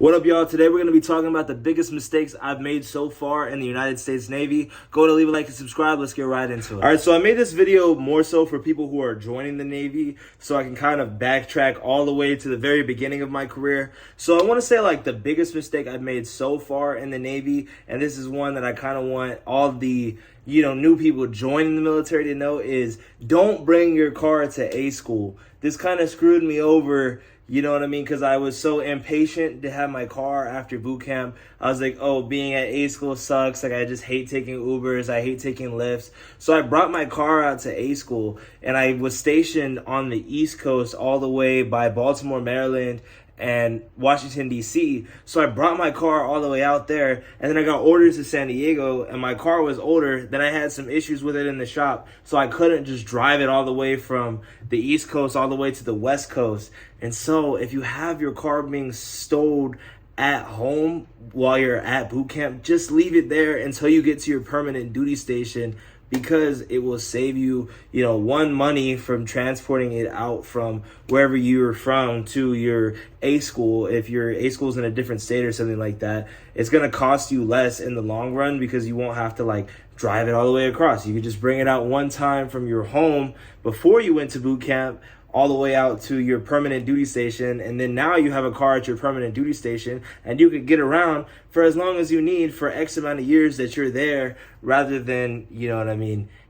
What up, y'all? Today we're going to be talking about the biggest mistakes I've made so far in the United States Navy. Go to leave a like and subscribe. Let's get right into it. All right, so I made this video more so for people who are joining the Navy so I can kind of backtrack all the way to the very beginning of my career. So I want to say like the biggest mistake I've made so far in the Navy, and this is one that I kind of want all the new people joining the military to know, is don't bring your car to A school. This kind of screwed me over. You know what I mean? Because I was so impatient to have my car after boot camp. I was like, oh, being at A school sucks. Like, I just hate taking Ubers. I hate taking Lyfts. So I brought my car out to A school, and I was stationed on the East Coast all the way by Baltimore, Maryland, and Washington, D.C. So I brought my car all the way out there, and then I got orders to San Diego, and my car was older. Then I had some issues with it in the shop, so I couldn't just drive it all the way from the East Coast all the way to the West Coast. And so if you have your car being stowed at home while you're at boot camp, just leave it there until you get to your permanent duty station, because it will save you, money from transporting it out from wherever you're from to your A school. If your A school's in a different state or something like that, it's going to cost you less in the long run because you won't have to drive it all the way across. You could just bring it out one time from your home before you went to boot camp, all the way out to your permanent duty station, and then now you have a car at your permanent duty station, and you could get around for as long as you need for X amount of years that you're there, rather than,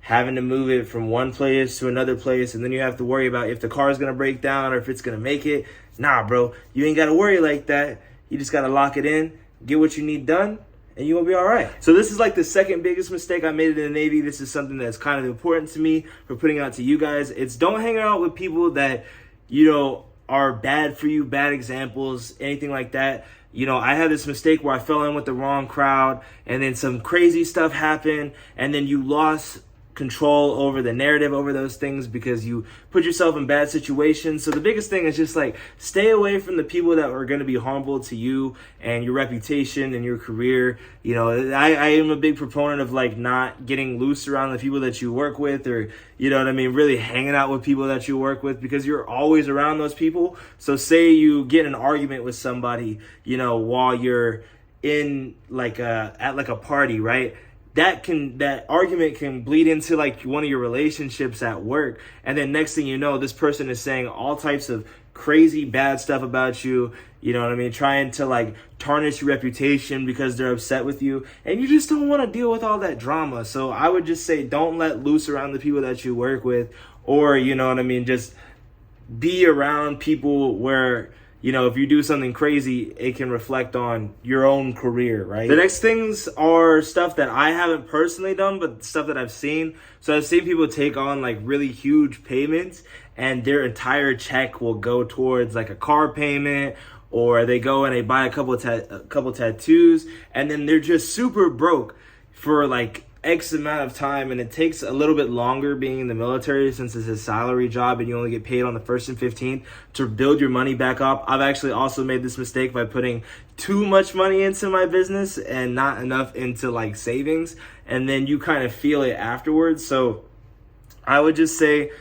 having to move it from one place to another place, and then you have to worry about if the car is going to break down or if it's going to make it. Nah, bro, you ain't got to worry like that. You just got to lock it in, get what you need done, and you will be all right. So this is the second biggest mistake I made in the Navy. This is something that's kind of important to me for putting out to you guys. It's don't hang out with people that, are bad for you, bad examples, anything like that. I had this mistake where I fell in with the wrong crowd, and then some crazy stuff happened, and then you lost control over the narrative over those things because you put yourself in bad situations. So the biggest thing is just stay away from the people that are going to be harmful to you and your reputation and your career. I am a big proponent of not getting loose around the people that you work with, or really hanging out with people that you work with, because you're always around those people. So say you get in an argument with somebody, while you're in at a party, right? That argument can bleed into one of your relationships at work, and then next thing you know, this person is saying all types of crazy bad stuff about you, trying to tarnish your reputation because they're upset with you, and you just don't want to deal with all that drama. So I would just say don't let loose around the people that you work with, or just be around people where if you do something crazy, it can reflect on your own career, right? The next things are stuff that I haven't personally done, but stuff that I've seen. So I've seen people take on really huge payments, and their entire check will go towards a car payment, or they go and they buy a couple tattoos, and then they're just super broke for X amount of time, and it takes a little bit longer being in the military since it's a salary job and you only get paid on the 1st and 15th to build your money back up. I've actually also made this mistake by putting too much money into my business and not enough into savings, and then you kind of feel it afterwards. So I would just say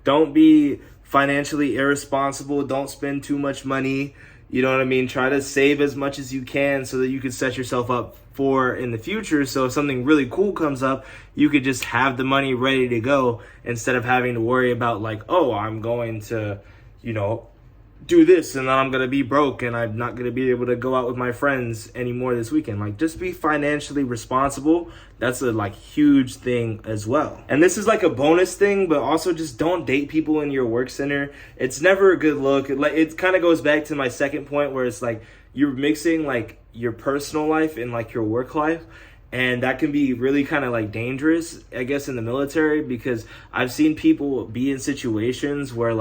don't be financially irresponsible. Don't spend too much money. Try to save as much as you can so that you can set yourself up for in the future. So if something really cool comes up, you could just have the money ready to go instead of having to worry about oh, I'm going to, do this and then I'm going to be broke and I'm not going to be able to go out with my friends anymore this weekend. Just be financially responsible. That's a huge thing as well. And this is a bonus thing, but also just don't date people in your work center. It's never a good look. It kind of goes back to my second point, where it's you're mixing your personal life and your work life. And that can be really kind of dangerous, I guess, in the military, because I've seen people be in situations where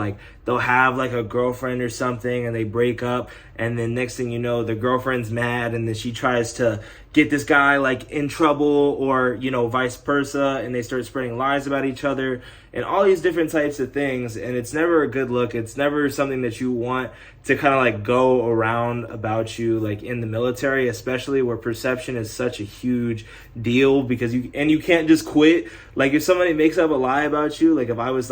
they'll have a girlfriend or something and they break up, and then next thing you know, the girlfriend's mad and then she tries to get this guy in trouble, or vice versa, and they start spreading lies about each other and all these different types of things. And it's never a good look. It's never something that you want to kind of go around about you in the military, especially where perception is such a huge deal, because you can't just quit. If somebody makes up a lie about you, if I was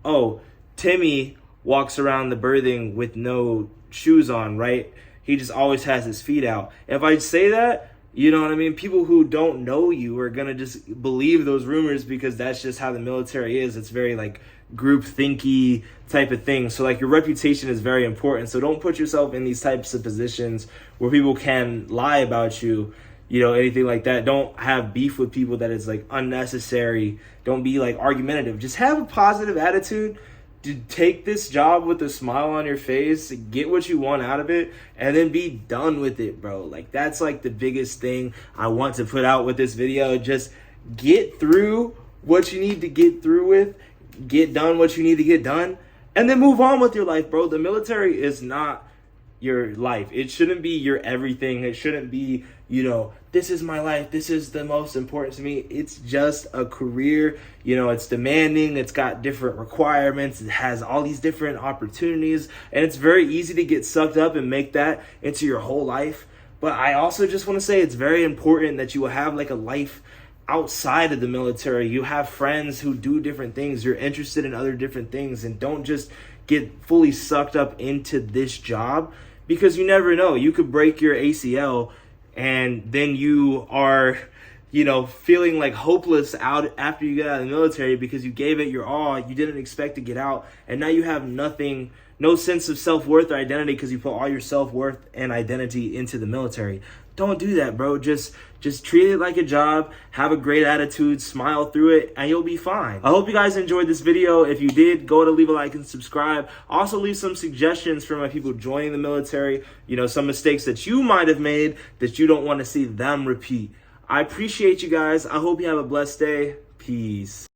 oh, Timmy walks around the berthing with no shoes on, right? he just always has his feet out. If I say that, you know what I mean? People who don't know you are going to just believe those rumors because that's just how the military is. It's very like group thinky type of thing. So like your reputation is very important. So don't put yourself in these types of positions where people can lie about you, you know, anything like that. Don't have beef with people that is like unnecessary. Don't be like argumentative. Just have a positive attitude. To take this job with a smile on your face, get what you want out of it, and then be done with it, bro. Like that's like the biggest thing I want to put out with this video. Just get through what you need to get through with, get done what you need to get done, and then move on with your life, bro. The military is not your life. It shouldn't be your everything. It shouldn't be, you know, this is my life, this is the most important to me. It's just a career. You know, it's demanding, it's got different requirements, it has all these different opportunities, and it's very easy to get sucked up and make that into your whole life. But I also just want to say it's very important that you will have like a life outside of the military. You have friends who do different things, you're interested in other different things, and don't just get fully sucked up into this job, because you never know. You could break your ACL and then you are, you know, feeling like hopeless out after you get out of the military because you gave it your all, you didn't expect to get out, and now you have nothing, no sense of self-worth or identity because you put all your self-worth and identity into the military. Don't do that, bro. Just treat it like a job, have a great attitude, smile through it, and you'll be fine. I hope you guys enjoyed this video. If you did, go to leave a like and subscribe. Also leave some suggestions for my people joining the military, you know, some mistakes that you might have made that you don't want to see them repeat. I appreciate you guys. I hope you have a blessed day. Peace.